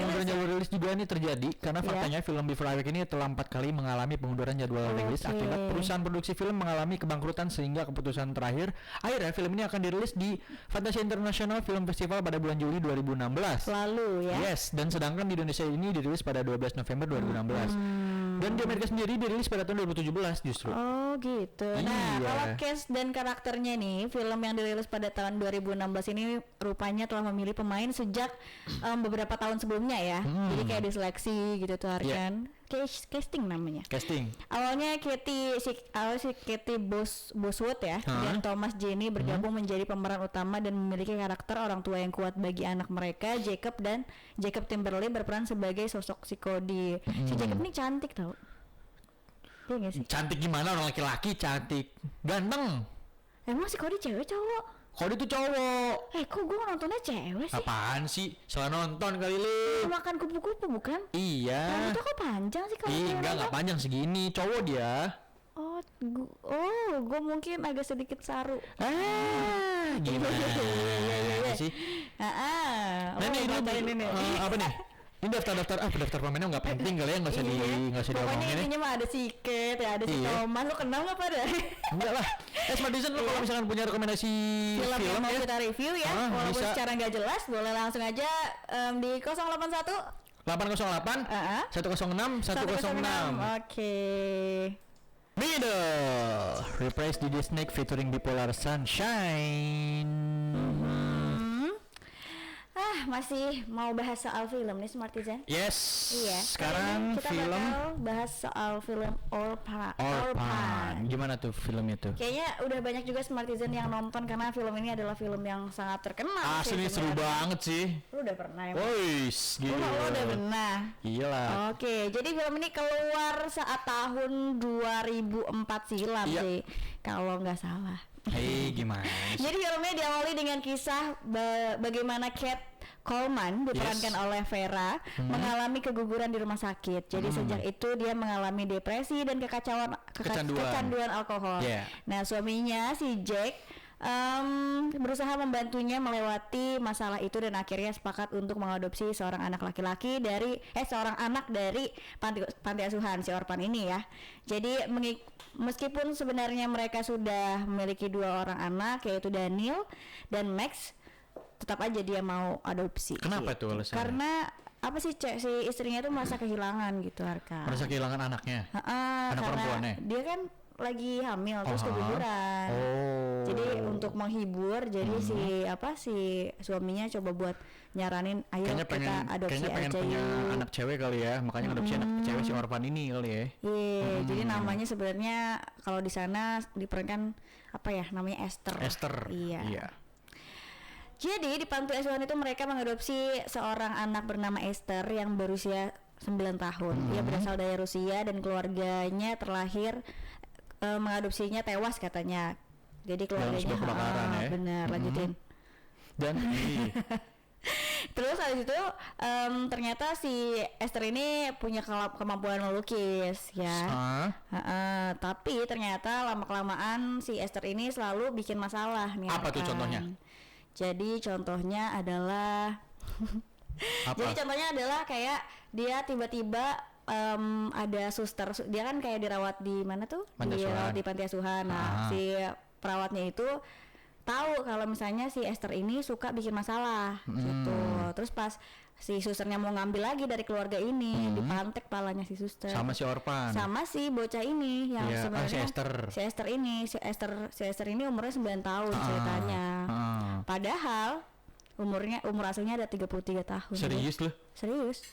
rilis juga ini terjadi karena faktanya film Before I Wake ini telah 4 kali mengalami pengunduran jadwal rilis akibat perusahaan produksi film mengalami kebangkrutan, sehingga keputusan terakhir akhirnya film ini akan dirilis di Fantasia International Film Festival pada bulan Juli 2016 lalu ya. Yes, dan sedangkan di Indonesia ini dirilis pada 12 November 2016. Dan di Amerika sendiri dirilis pada tahun 2017 justru. Oh gitu. Nah, kalau cast dan karakternya nih, film yang dirilis pada tahun 2016 ini rupanya telah memilih pemain sejak beberapa tahun sebelumnya ya. Jadi kayak diseleksi gitu tuh Arkan. Casting namanya. Awalnya Katie Bosworth ya dan Thomas Jane bergabung menjadi pemeran utama dan memiliki karakter orang tua yang kuat bagi anak mereka. Jacob Timberlake berperan sebagai sosok si Cody. Si Jacob ini cantik tau. Iya gak sih? Cantik gimana, orang laki-laki cantik, ganteng. Emang si Cody cewek cowok? Cody tuh cowok. Kok gue nontonnya cewek sih? Apaan sih? Salah nonton kali li. Makan kupu-kupu bukan? Iya. Rambutnya kok panjang sih kalau enggak panjang segini, cowok dia. Gue mungkin agak sedikit saru. Gimana sih? Ini apa nih? Ini daftar pemainnya nggak penting kali ya, nggak usah diomongin. Pokoknya intinya mah ada si Kate ya, ada si Thomas. Lo kenal nggak pada? Enggak lah. Smart Design lo kalau misalkan punya rekomendasi film yang mau kita review ya, walaupun secara nggak jelas, boleh langsung aja di 081 808 106 106. Oke. Middle Reprise DJ Snake featuring Bipolar Sunshine. masih mau bahas soal film nih Smartizen? Yes. Iya. Sekarang kita film bakal bahas soal film Orphan. Gimana tuh filmnya tuh? Kayaknya udah banyak juga Smartizen yang nonton karena film ini adalah film yang sangat terkenal. Asli seru banget sih. Lu udah pernah ya? Wois, Lu udah pernah. Iyalah. Oke, jadi film ini keluar saat tahun 2004 silam sih, kalau nggak salah. Gimana sih? Jadi filmnya diawali dengan kisah bagaimana Kate Coleman diperankan oleh Vera mengalami keguguran di rumah sakit. Jadi sejak itu dia mengalami depresi dan kecanduan alkohol. Nah, suaminya si Jack berusaha membantunya melewati masalah itu dan akhirnya sepakat untuk mengadopsi seorang anak dari panti asuhan si Orphan ini ya. Jadi meskipun sebenarnya mereka sudah memiliki 2 orang anak yaitu Daniel dan Max, tetap aja dia mau adopsi. Kenapa tuh alasannya? Karena apa sih si istrinya tuh merasa kehilangan gitu Arka. Merasa kehilangan anaknya? Anak perempuannya? Dia kan lagi hamil terus keguguran. Jadi untuk menghibur, jadi si suaminya coba buat nyaranin, ayo kita adopsi kayaknya pengen aja punya yuk. anak cewek kali ya, makanya adopsi anak cewek si Orphan ini kali ya. Iya, jadi namanya sebenarnya kalau di sana diperankan apa ya? Namanya Esther. Iya. Jadi di panti asuhan itu mereka mengadopsi seorang anak bernama Esther yang berusia 9 tahun. Dia berasal dari Rusia dan keluarganya terlahir mengadopsinya tewas katanya. Jadi keluarganya benar, lanjutin. Dan terus habis itu ternyata si Esther ini punya kemampuan melukis ya. Tapi ternyata lama-kelamaan si Esther ini selalu bikin masalah nih. Apa tuh contohnya? Jadi contohnya adalah kayak dia tiba-tiba ada suster, dia kan kayak dirawat di mana tuh? Dirawat di panti asuhan. Nah, si perawatnya itu tahu kalau misalnya si Esther ini suka bikin masalah gitu. Terus pas si susternya mau ngambil lagi dari keluarga ini, dipantek palanya si suster. Sama si Orphan. Sama si bocah ini yang sebenarnya si Esther ini umurnya 9 tahun ceritanya. Padahal umur aslinya ada 33 tahun. Serius loh? Serius.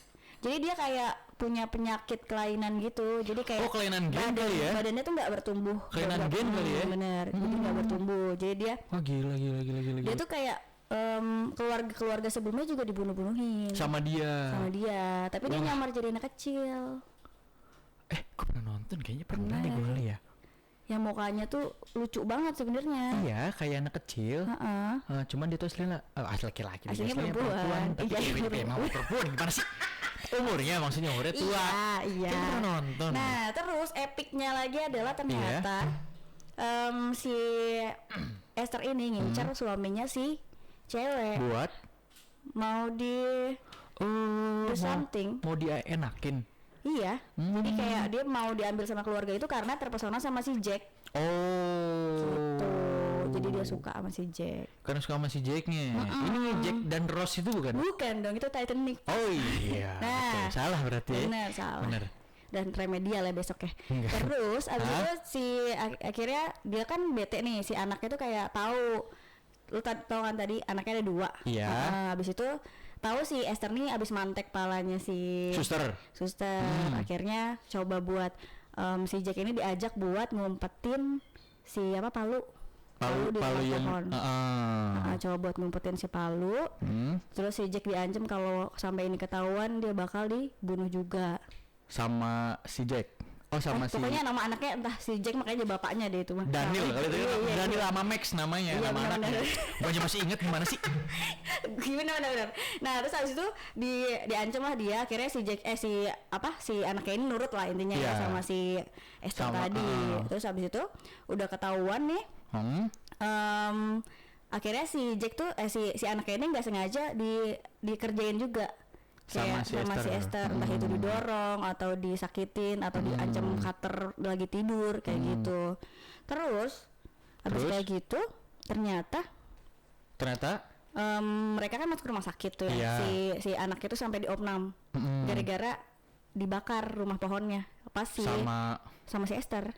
Jadi dia kayak punya penyakit kelainan gitu. Jadi kayak kelainan gen kali ya? Badannya tuh nggak bertumbuh. Kelainan gen kali ya? Bener. Jadi nggak bertumbuh. Jadi dia gila. Dia tuh kayak keluarga sebelumnya juga dibunuh-bunuhin sama dia. Tapi dia nyamar jadi anak kecil. Gue pernah nonton, kayaknya pernah deh gue ya. Yang mukanya tuh lucu banget sebenarnya. Iya, kayak anak kecil. Cuman dia tuh aslinya laki-laki. Aslinya perempuan. Tapi emang perempuan gimana sih? Maksudnya umurnya tua. Iya. Kita pernah nonton. Nah, terus epicnya lagi adalah ternyata si Esther ini ngincar suaminya si cewek. Buat? Mau do something. Mau dia enakin. Iya. Jadi kayak dia mau diambil sama keluarga itu karena terpesona sama si Jack. Gitu. Jadi dia suka sama si Jack. Karena suka sama si Jacknya. Ini Jack dan Rose itu bukan? Bukan dong, itu Titanic. Oh iya. Nah, salah berarti. Bener. Dan remedial ya besok ya. Terus abis itu si akhirnya dia kan bete nih, si anaknya tuh kayak tahu. Lu tahu kan tadi anaknya ada 2. Iya. Abis itu tahu si Esther nih abis mantek palanya si suster. Akhirnya coba buat si Jack ini diajak buat ngumpetin si palu di pohon. Coba buat ngumpetin si palu. Terus si Jack diancam kalau sampai ini ketahuan dia bakal dibunuh juga. Sama si Jack. Sama si pokoknya nama anaknya entah si Jack, makanya dia bapaknya deh itu mah. Daniel kali itu. Daniel sama Max namanya, nama anaknya. Bukannya masih inget gimana sih? Bener. Nah, terus habis itu diancam lah dia. Akhirnya si Jack si anaknya ini nurut lah intinya ya sama si Esther tadi. Terus habis itu udah ketahuan nih. Akhirnya si Jack tuh si anaknya ini nggak sengaja dikerjain juga. Sama si Esther, entah itu didorong atau disakitin atau diancam cutter lagi tidur kayak gitu. Terus habis kayak gitu ternyata mereka kan masuk rumah sakit tuh ya. Si anaknya tuh sampai diopnam gara-gara dibakar rumah pohonnya pas sama si Esther.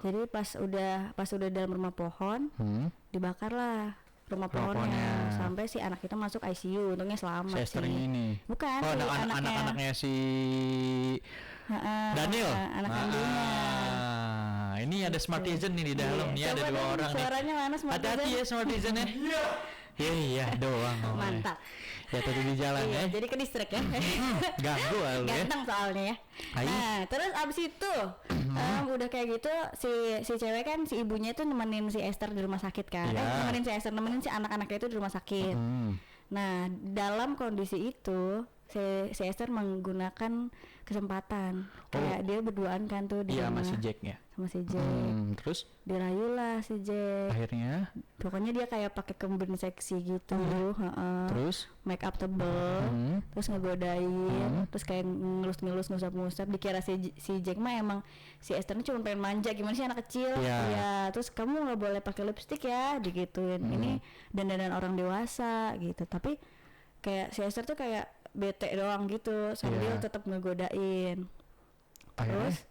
Jadi pas udah dalam rumah pohon dibakar lah rumah pohonnya sampai si anak itu masuk ICU, untungnya selamat si Esther sih. ini Bukan si anaknya si Daniel anak kandungnya. Ini ada Smartisan nih di dalam nih, ada 2 orang nih. Suaranya mana Smartisan? Hati-hati ya Smartisan ya. Iya doang. Mantap. Ya tadi di jalan ya. Jadi ke distrik ya. Ganggu lu ya. Ganteng soalnya ya. Nah, terus abis itu udah kayak gitu si cewek kan, si ibunya itu nemenin si Esther di rumah sakit kan. Nemenin si anak-anaknya itu di rumah sakit. Nah, dalam kondisi itu si Esther menggunakan kesempatan kayak dia berduaan kan tuh di rumah sama si Jack ya. Sama si Jack. Terus dirayulah si Jack. Akhirnya pokoknya dia kayak pakai kemben seksi gitu. Terus make up tebel, terus ngegodain, terus kayak ngelus-ngelus, ngusap-ngusap. Dikira si Jack mah emang si Esther cuma pengen manja, gimana sih anak kecil. Ya, terus kamu nggak boleh pakai lipstick ya, digituin. Ini dandanan orang dewasa gitu. Tapi kayak si Esther tuh kayak bete doang gitu sambil tetap ngegodain. Terus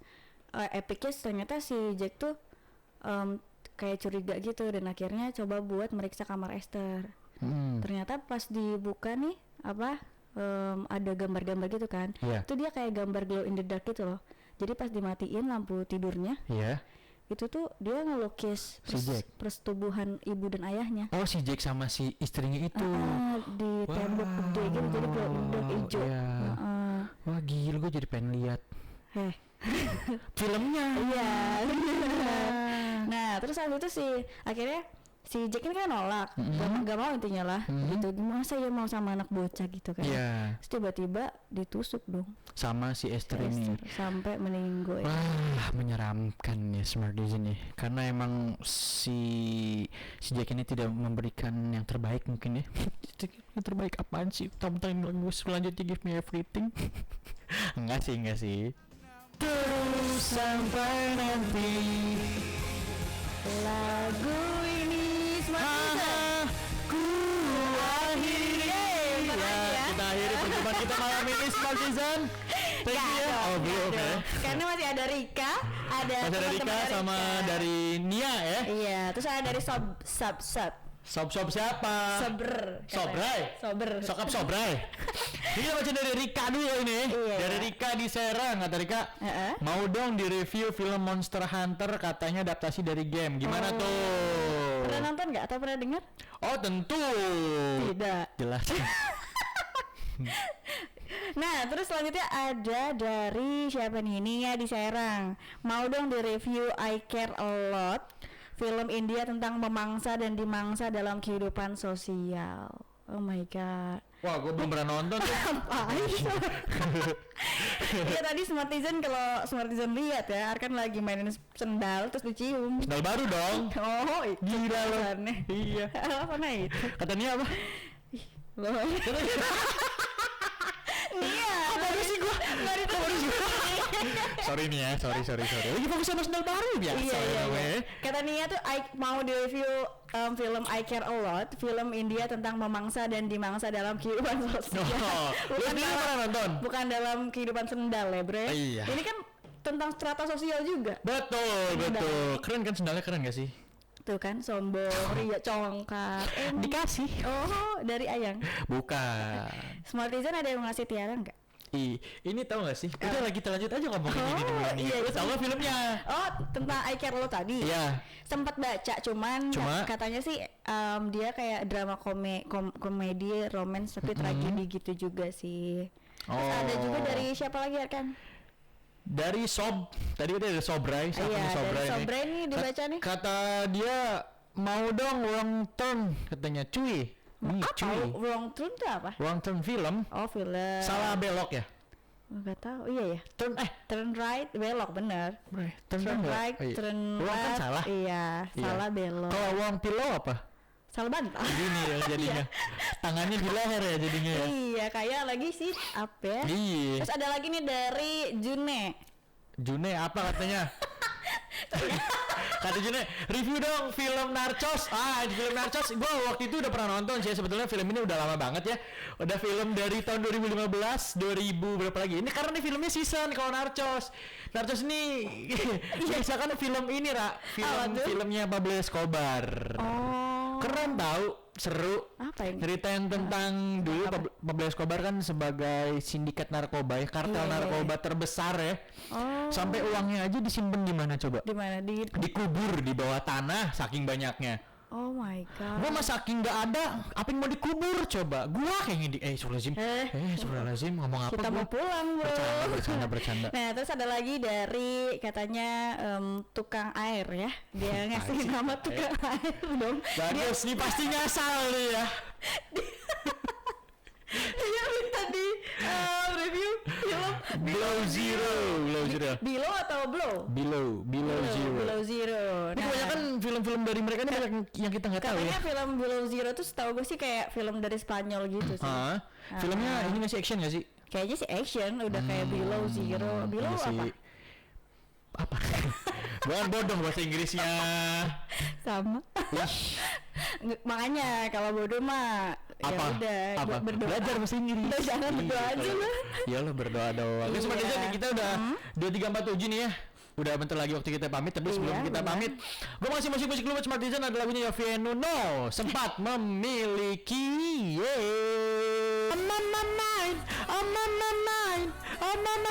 epicnya ternyata si Jack tuh kayak curiga gitu dan akhirnya coba buat meriksa kamar Esther. Ternyata pas dibuka nih ada gambar-gambar gitu kan. Itu dia kayak gambar glow in the dark gitu loh. Jadi pas dimatiin lampu tidurnya, itu tuh dia ngelukis persetubuhan ibu dan ayahnya. Oh, si Jack sama si istrinya itu di tembok gede gitu, jadi glow in the dark hijau. Wah gila, gue jadi pengen lihat filmnya. Nah terus habis itu akhirnya si Jack ini kan nolak, gak mau intinya lah gitu. Masa ya mau sama anak bocah gitu kan. Terus tiba-tiba ditusuk dong sama si Esther ini sampai meninggal. Wah, menyeramkan ya Smartisan nih, karena emang si Jack ini tidak memberikan yang terbaik mungkin ya. Yang terbaik apaan sih? Tamu-tamu lagu selanjutnya Give Me Everything. Enggak sih. Terus sampai nanti lagu ini Smartisan ku akhiri. Kita akhiri perjumpaan kita malam ini Smartisan. Thank you ya. Belum ya. Karena masih ada Rika, ada sama dari Nia ya. Iya, terus ada dari Sob siapa? Sokap Sobrai. Ini baca dari Rika dulu ini. Dari Rika di Serang, kata Rika. Mau dong di review film Monster Hunter, katanya adaptasi dari game. Gimana tuh? Pernah nonton nggak atau pernah dengar? Oh tentu. Tidak. Jelas. Nah terus selanjutnya ada dari siapa nih? Nia di Serang. Mau dong di review I Care a Lot, film India tentang memangsa dan dimangsa dalam kehidupan sosial. Oh my god. Wah, gue belum pernah nonton tuh. Apaan? Ya tadi kalau Smartisan lihat ya, Arkan lagi mainin sendal terus dicium. Sendal baru dong. Oh, gila loh. Iya. Apa nih itu? Katanya apa? Loh. Iya. Baru sih gue. Sorry nih ya, sorry. Lagi fokus sama sendal baru biasa. Iya. Kata Nia tuh mau di review film I Care a Lot, film India tentang memangsa dan dimangsa dalam kehidupan sosial. Bukan dalam kehidupan sendal ya, Bre. Iya. Ini kan tentang strata sosial juga. Betul. Keren kan sendalnya, keren gak sih? Tuh kan, sombong, ria, congkak. Dikasih. Oh, dari Ayang. Bukan. Smartisan ada yang ngasih tiara enggak? Ini tahu gak sih? Udah lagi kita lanjut aja ngomongin ini dulu nih. Iya, tahu gak filmnya? Oh, tentang I Care Lo tadi. Iya. Sempat baca, cuman katanya sih dia kayak drama komedi, romance tapi tragedi gitu juga sih. Terus ada juga dari siapa lagi ya kan? Dari tadi udah ada Sobrai. Iya, dari Sobrai nih dibaca nih. Kata dia mau dong wrong turn, katanya cuy. Wrong turn itu apa? Wrong turn film. Oh, film. Salah belok ya? Enggak tahu. Iya ya. Turn right, belok bener. Turn right, turn left. Kan salah. Iya, salah belok. Kalau wrong pillow apa? Salah bantal. Gini ya jadinya. Tangannya di leher ya jadinya ya. Iya, kayak lagi sit up ya. Iya. Terus ada lagi nih dari June apa katanya? Kata June, review dong film Narcos. Film Narcos gue waktu itu udah pernah nonton sih. Sebetulnya film ini udah lama banget ya. Udah film dari tahun 2015, 2000 berapa lagi. Ini karena nih filmnya season kalau Narcos ini misalkan film ini filmnya Pablo Escobar. Oh. Keren tau. seru. Apa yang Ceritain tentang dulu Pablo Escobar kan sebagai sindikat narkoba ya, kartel narkoba terbesar ya. Sampai uangnya aja disimpan di mana coba? Di mana? Dikubur di bawah tanah saking banyaknya. Oh my god. Gua mah saking nggak ada, apa yang mau dikubur coba? Gua kayaknya Astagfirullahaladzim ngomong apa? Kita mau pulang bro. Bercanda. Nah terus ada lagi dari katanya tukang air ya. Dia ngasih nama tukang air dong. Bagus, nih pasti ngasal nih ya. Dia minta di review film Below Zero. Below atau Blow? Below Zero. Ini kebanyakan film-film dari mereka ini banyak yang kita nggak tahu ya. Katanya film Below Zero tuh setahu gue sih kayak film dari Spanyol gitu sih. Filmnya ini nggak sih action nggak sih? Kayaknya sih action, udah kayak Below Zero. Below apa? Bukan bodoh bahasa Inggrisnya. Sama. Makanya kalau bodoh mah ya udah berdoa. Belajar bahasa Inggris. Udah jangan berdoa aja lah. Ya lo berdoa doang. Oke, Smart Netizen, kita udah 2347 nih ya. Udah bentar lagi waktu kita pamit, tapi sebelum kita pamit, gue masih musik dulu. Smart Netizen ada lagunya Yovie Nuno, Sempat Memiliki.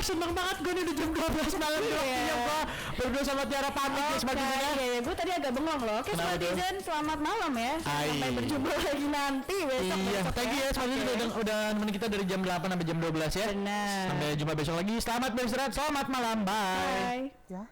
Seneng banget gue nih udah jam 12 malam waktunya gue berdua sama Tiara pamit ya Smart Netizen. Gue tadi agak bengong loh. Oke Smart Netizen, selamat malam ya. Sampai berjumpa lagi nanti besok. Iya, thank you ya Smart Netizen udah nemenin kita dari jam 8 sampai jam 12 ya. Benar. Sampai jumpa besok lagi. Selamat beristirahat, selamat malam, bye. Ya.